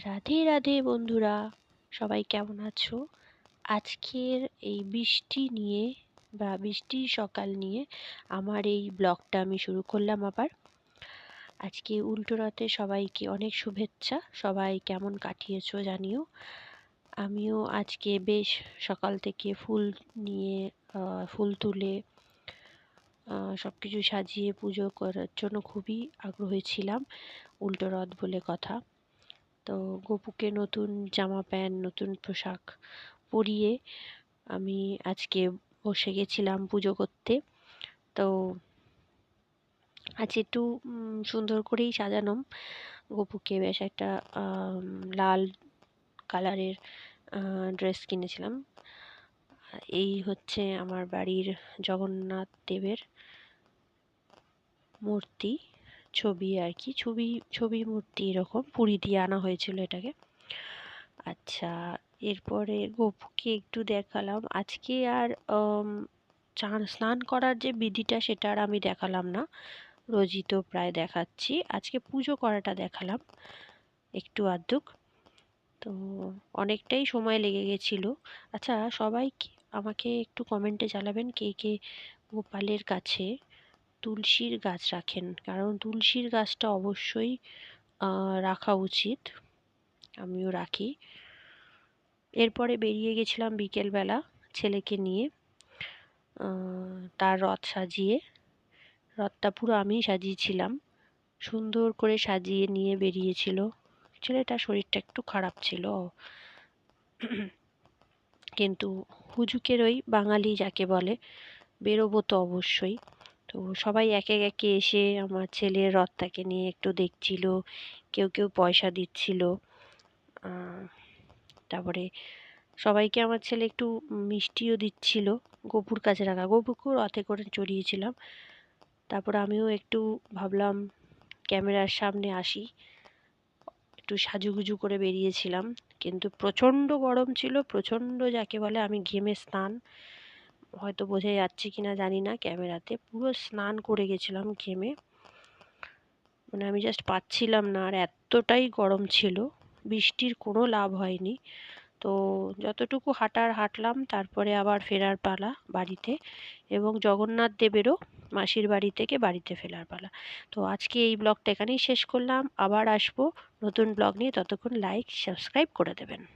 রাধে রাধে বন্ধুরা, সবাই কেমন আছো? আজকের এই বৃষ্টি নিয়ে বা বৃষ্টির সকাল নিয়ে আমার এই ব্লগটা আমি শুরু করলাম আবার। আজকে উল্টো রথে সবাইকে অনেক শুভেচ্ছা। সবাই কেমন কাটিয়েছো জানিও। আমিও আজকে বেশ সকাল থেকে ফুল নিয়ে ফুল তুলে সব কিছু সাজিয়ে পুজো করার জন্য খুবই আগ্রহী ছিলাম। উল্টো রথ বলে কথা। তো গপুকে নতুন জামা প্যান্ট নতুন পোশাক পরিয়ে আমি আজকে বসে গেছিলাম পুজো করতে। তো আজ একটু সুন্দর করেই সাজালাম গপুকে। বেশ একটা লাল কালারের ড্রেস কিনেছিলাম। এই হচ্ছে আমার বাড়ির জগন্নাথ দেবের মূর্তি, ছবি আর কি, ছবি মূর্তি, এরকম পুরী দিয়ে আনা হয়েছিল এটাকে। আচ্ছা, এরপরে গপুকে একটু দেখালাম আজকে। আর স্নান করার যে বিধিটা সেটা আর আমি দেখালাম না, রোজই তো প্রায় দেখাচ্ছি। আজকে পুজো করাটা দেখালাম একটু আধটুক। তো অনেকটাই সময় লেগে গেছিল। আচ্ছা, সবাই আমাকে একটু কমেন্টে জানাবেন কে কে গোপালের কাছে তুলসীর গাছ রাখেন, কারণ তুলসীর গাছটা অবশ্যই রাখা উচিত। আমিও রাখি। এরপরে বেরিয়ে গেছিলাম বিকেলবেলা ছেলেকে নিয়ে তার রথ সাজিয়ে। রথটা পুরো আমিই সাজিয়েছিলাম, সুন্দর করে সাজিয়ে নিয়ে বেরিয়েছিল। ছেলেটার শরীরটা একটু খারাপ ছিল, কিন্তু হুজুকের ওই বাঙালি যাকে বলে, বেরোবো তো অবশ্যই। তো সবাই একে একে এসে আমার ছেলের রথটাকে নিয়ে একটু দেখছিল, কেউ কেউ পয়সা দিচ্ছিল। তারপরে সবাইকে আমার ছেলে একটু মিষ্টিও দিচ্ছিল গপুর কাছে রাখা। গপুকেও রথে করে চড়িয়েছিলাম। তারপর আমিও একটু ভাবলাম ক্যামেরার সামনে আসি, একটু সাজুগুজু করে বেরিয়েছিলাম। কিন্তু প্রচণ্ড গরম ছিল, প্রচণ্ড যাকে বলে, আমি ঘেমে স্নান, হয়তো বোঝা যাচ্ছে কিনা জানি না ক্যামেরাতে, পুরো স্নান করে গেছিলাম ঘেমে। মানে আমি জাস্ট পাচ্ছিলাম না, আর এতটাই গরম ছিল। বৃষ্টির কোনো লাভ হয়নি। তো যতটুকু হাঁটার হাঁটলাম, তারপরে আবার ফেরার পালা বাড়িতে, এবং জগন্নাথ দেবেরও মাসির বাড়ি থেকে বাড়িতে ফেরার পালা। তো আজকে এই ব্লগটা এখানেই শেষ করলাম। আবার আসবো নতুন ব্লগ নিয়ে, ততক্ষণ লাইক সাবস্ক্রাইব করে দেবেন।